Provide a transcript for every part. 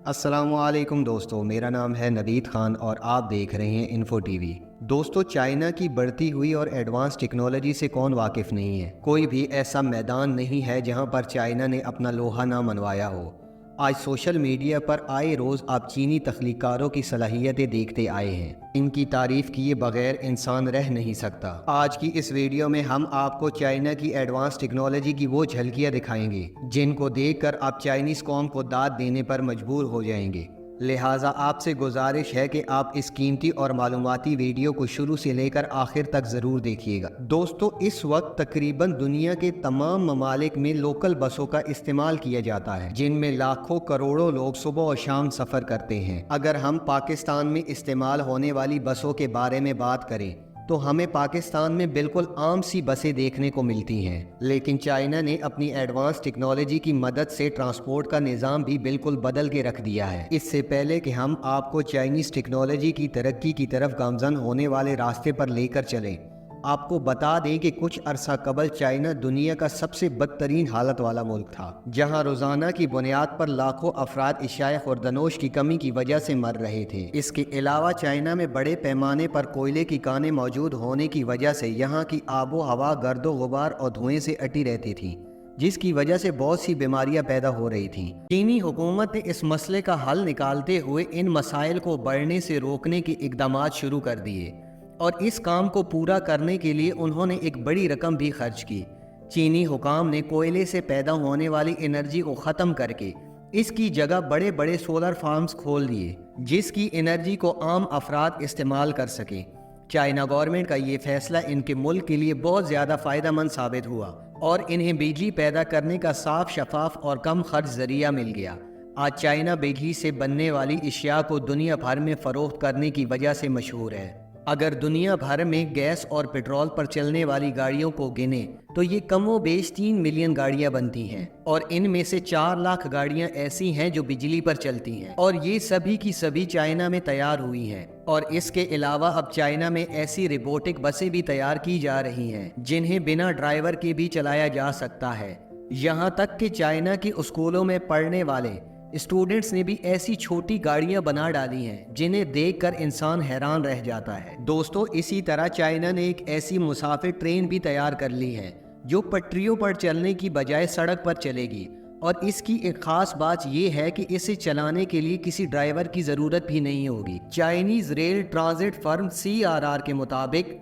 अस्सलाम वालेकुम दोस्तों, मेरा नाम है नवीद खान और आप देख रहे हैं इन्फो टीवी। दोस्तों, चाइना की बढ़ती हुई और एडवांस टेक्नोलॉजी से कौन वाकिफ़ नहीं है। कोई भी ऐसा मैदान नहीं है जहां पर चाइना ने अपना लोहा ना मनवाया हो। आज सोशल मीडिया पर आए रोज़ आप चीनी तख्लीकारों की सलाहियतें देखते आए हैं। इनकी तारीफ़ किए बगैर इंसान रह नहीं सकता। आज की इस वीडियो में हम आपको चाइना की एडवांस टेक्नोलॉजी की वो झलकियाँ दिखाएंगे जिनको देखकर आप चाइनीज़ कौम को दाद देने पर मजबूर हो जाएंगे। लिहाजा आपसे गुजारिश है कि आप इस कीमती और मालूमाती वीडियो को शुरू से लेकर आखिर तक ज़रूर देखिएगा। दोस्तों, इस वक्त तकरीबन दुनिया के तमाम ममालिक में लोकल बसों का इस्तेमाल किया जाता है, जिनमें लाखों करोड़ों लोग सुबह और शाम सफ़र करते हैं। अगर हम पाकिस्तान में इस्तेमाल होने वाली बसों के बारे में बात करें तो हमें पाकिस्तान में बिल्कुल आम सी बसें देखने को मिलती हैं, लेकिन चाइना ने अपनी एडवांस टेक्नोलॉजी की मदद से ट्रांसपोर्ट का निज़ाम भी बिल्कुल बदल के रख दिया है। इससे पहले कि हम आपको चाइनीज़ टेक्नोलॉजी की तरक्की की तरफ गामज़न होने वाले रास्ते पर लेकर चलें, आपको बता दें कि कुछ अरसा कबल चाइना दुनिया का सबसे बदतरीन हालत वाला मुल्क था, जहां रोज़ाना की बुनियाद पर लाखों अफराद इशाए खुर्दनोश की कमी की वजह से मर रहे थे। इसके अलावा चाइना में बड़े पैमाने पर कोयले की कानें मौजूद होने की वजह से यहाँ की आबो हवा गर्दो गुबार और धुएं से अटी रहती थी, जिसकी वजह से बहुत सी बीमारियां पैदा हो रही थीं। चीनी हुकूमत ने इस मसले का हल निकालते हुए इन मसाइल को बढ़ने से रोकने के इकदाम शुरू कर दिए और इस काम को पूरा करने के लिए उन्होंने एक बड़ी रकम भी खर्च की। चीनी हुकाम ने कोयले से पैदा होने वाली एनर्जी को ख़त्म करके इसकी जगह बड़े बड़े सोलर फार्म्स खोल दिए, जिसकी एनर्जी को आम अफराद इस्तेमाल कर सकें। चाइना गवर्नमेंट का ये फैसला इनके मुल्क के लिए बहुत ज़्यादा फ़ायदेमंद साबित हुआ और इन्हें बिजली पैदा करने का साफ, शफाफ और कम खर्च ज़रिया मिल गया। आज चाइना बिजली से बनने वाली अशिया को दुनिया भर में फ़रोख्त करने की वजह से मशहूर है। अगर दुनिया भर में गैस और पेट्रोल पर चलने वाली गाड़ियों को गिने तो ये कमो बेश 3 मिलियन गाड़ियां बनती हैं और इनमें से 4 लाख गाड़ियां ऐसी हैं जो बिजली पर चलती हैं और ये सभी की सभी चाइना में तैयार हुई हैं। और इसके अलावा अब चाइना में ऐसी रोबोटिक बसें भी तैयार की जा रही हैं जिन्हें बिना ड्राइवर के भी चलाया जा सकता है। यहाँ तक कि चाइना के स्कूलों में पढ़ने वाले स्टूडेंट्स ने भी ऐसी छोटी गाड़ियां बना डाली हैं जिन्हें देखकर इंसान हैरान रह जाता है। दोस्तों, इसी तरह चाइना ने एक ऐसी मुसाफिर ट्रेन भी तैयार कर ली है जो पटरियों पर चलने की बजाय सड़क पर चलेगी और इसकी एक खास बात यह है कि इसे चलाने के लिए किसी ड्राइवर की ज़रूरत भी नहीं होगी। Chinese rail transit firm CRR के मुताबिक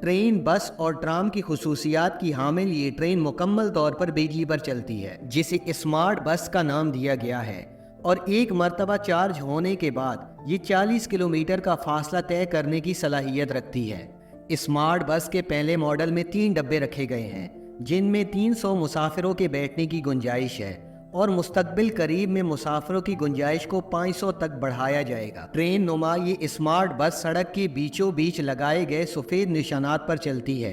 ट्रेन, बस और ट्राम की खुसूसियात की हामिल ये ट्रेन मुकम्मल तौर पर बिजली पर चलती है, जिसे स्मार्ट बस का नाम दिया गया है और एक मरतबा चार्ज होने के बाद ये 40 किलोमीटर का फासला तय करने की सलाहियत रखती है। स्मार्ट बस के पहले मॉडल में 3 डब्बे रखे गए हैं जिनमें 300 मुसाफिरों के बैठने की गुंजाइश है और मुस्तकबिल करीब में मुसाफिरों की गुंजाइश को 500 तक बढ़ाया जाएगा। ट्रेन नुमा ये स्मार्ट बस सड़क के बीचों बीच लगाए गए सफ़ेद निशानात पर चलती है।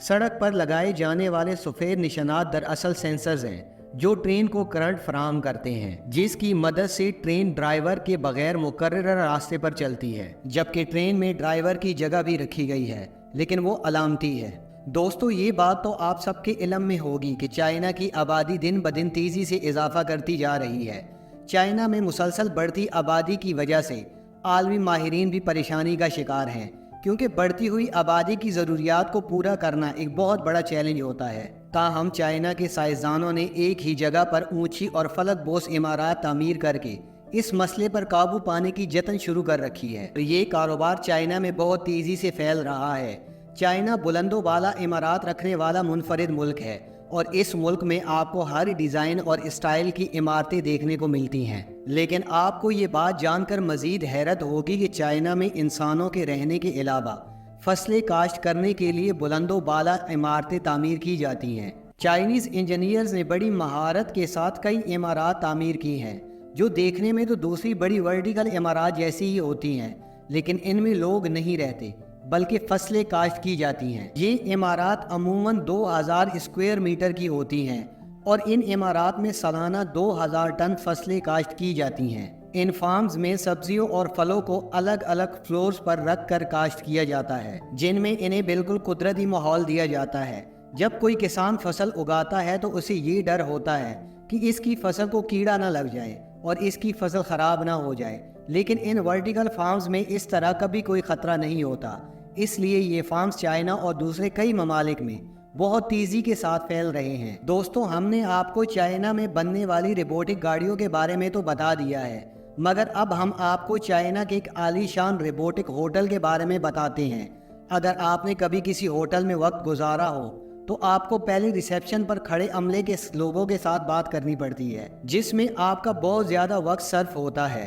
सड़क पर लगाए जाने वाले सफ़ेद निशानात दरअसल सेंसर्स हैं जो ट्रेन को करंट फराहम करते हैं, जिसकी मदद से ट्रेन ड्राइवर के बगैर मुकर्रर रास्ते पर चलती है। जबकि ट्रेन में ड्राइवर की जगह भी रखी गई है, लेकिन वो अलामती है। दोस्तों, ये बात तो आप सबके इल्म में होगी कि चाइना की आबादी दिन ब दिन तेज़ी से इजाफा करती जा रही है। चाइना में मुसलसल बढ़ती आबादी की वजह से आलमी माहिरीन भी परेशानी का शिकार हैं, क्योंकि बढ़ती हुई आबादी की ज़रूरियात को पूरा करना एक बहुत बड़ा चैलेंज होता है। ताहम चाइना के साइंसदानों ने एक ही जगह पर ऊंची और फलक बोस इमारत तामीर करके इस मसले पर काबू पाने की जतन शुरू कर रखी है। तो ये कारोबार चाइना में बहुत तेज़ी से फैल रहा है। चाइना बुलंदो बाला इमारत रखने वाला मुनफरिद मुल्क है और इस मुल्क में आपको हर डिज़ाइन और स्टाइल की इमारतें देखने को मिलती हैं। लेकिन आपको ये बात जानकर मज़ीद हैरत होगी कि चाइना में इंसानों के रहने के अलावा फसलें काश्त करने के लिए बुलंदो बाला इमारतें तामीर की जाती हैं। चाइनीज़ इंजीनियर्स ने बड़ी महारत के साथ कई इमारत तामीर की हैं जो देखने में तो दूसरी बड़ी वर्टिकल इमारत जैसी ही होती हैं, लेकिन इनमें लोग नहीं रहते बल्कि फसलें काश्त की जाती हैं। ये इमारत अमूमन 2000 स्क्वायर मीटर की होती हैं और इन इमारत में सालाना 2000 टन फसलें काश्त की जाती हैं। इन फार्म्स में सब्जियों और फलों को अलग अलग फ्लोर्स पर रख कर काश्त किया जाता है, जिनमें इन्हें बिल्कुल कुदरती माहौल दिया जाता है। जब कोई किसान फसल उगाता है तो उसे ये डर होता है कि इसकी फसल को कीड़ा न लग जाए और इसकी फसल ख़राब ना हो जाए। लेकिन इन वर्टिकल फार्म्स में इस तरह का भी कोई ख़तरा नहीं होता, इसलिए ये फार्म्स चाइना और दूसरे कई ममालिक में बहुत तेज़ी के साथ फैल रहे हैं। दोस्तों, हमने आपको चाइना में बनने वाली रोबोटिक गाड़ियों के बारे में तो बता दिया है, मगर अब हम आपको चाइना के एक आलीशान रोबोटिक होटल के बारे में बताते हैं। अगर आपने कभी किसी होटल में वक्त गुजारा हो तो आपको पहले रिसेप्शन पर खड़े अमले के लोगों के साथ बात करनी पड़ती है, जिसमें आपका बहुत ज़्यादा वक्त सर्फ होता है।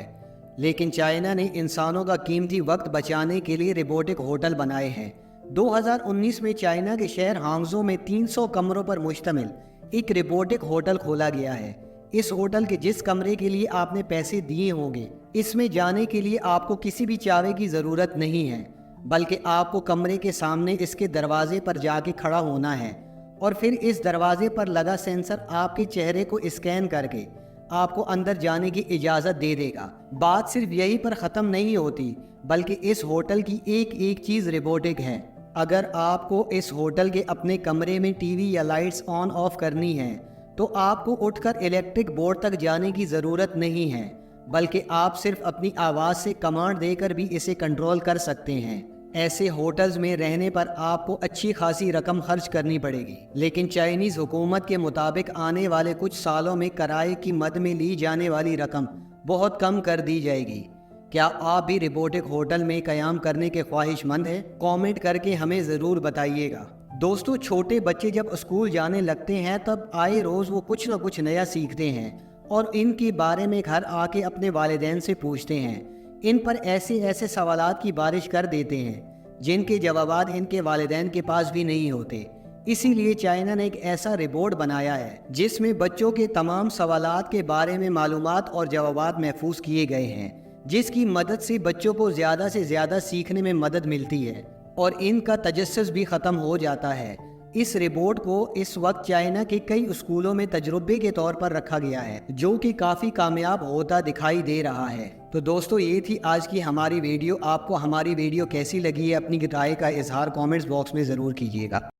लेकिन चाइना ने इंसानों का कीमती वक्त बचाने के लिए रोबोटिक होटल बनाए हैं। 2019 में चाइना के शहर हांगझो में 300 कमरों पर मुश्तमिल एक रोबोटिक होटल खोला गया है। इस होटल के जिस कमरे के लिए आपने पैसे दिए होंगे, इसमें जाने के लिए आपको किसी भी चाबी की ज़रूरत नहीं है, बल्कि आपको कमरे के सामने इसके दरवाजे पर जाके खड़ा होना है और फिर इस दरवाजे पर लगा सेंसर आपके चेहरे को स्कैन करके आपको अंदर जाने की इजाज़त दे देगा। बात सिर्फ यहीं पर ख़त्म नहीं होती, बल्कि इस होटल की एक एक चीज़ रोबोटिक है। अगर आपको इस होटल के अपने कमरे में टीवी या लाइट्स ऑन ऑफ करनी है तो आपको उठकर इलेक्ट्रिक बोर्ड तक जाने की ज़रूरत नहीं है, बल्कि आप सिर्फ अपनी आवाज़ से कमांड देकर भी इसे कंट्रोल कर सकते हैं। ऐसे होटल्स में रहने पर आपको अच्छी खासी रकम खर्च करनी पड़ेगी, लेकिन चाइनीज़ हुकूमत के मुताबिक आने वाले कुछ सालों में किराए की मद में ली जाने वाली रकम बहुत कम कर दी जाएगी। क्या आप भी रोबोटिक होटल में क़याम करने के ख्वाहिशमंद हैं? कमेंट करके हमें ज़रूर बताइएगा। दोस्तों, छोटे बच्चे जब स्कूल जाने लगते हैं तब आए रोज़ वो कुछ न कुछ नया सीखते हैं और इनके बारे में घर आके अपने वालिदैन से पूछते हैं। इन पर ऐसे ऐसे सवालात की बारिश कर देते हैं जिनके जवाबात इनके वालिदैन के पास भी नहीं होते। इसीलिए चाइना ने एक ऐसा रोबोट बनाया है जिसमें बच्चों के तमाम सवालात के बारे में मालूमात और जवाबात महफूज किए गए हैं, जिसकी मदद से बच्चों को ज़्यादा से ज़्यादा सीखने में मदद मिलती है और इनका तजस्सुस भी ख़त्म हो जाता है। इस रोबोट को इस वक्त चाइना के कई स्कूलों में तजुर्बे के तौर पर रखा गया है, जो कि काफ़ी कामयाब होता दिखाई दे रहा है। तो दोस्तों, ये थी आज की हमारी वीडियो। आपको हमारी वीडियो कैसी लगी है अपनी राय का इजहार कमेंट्स बॉक्स में ज़रूर कीजिएगा।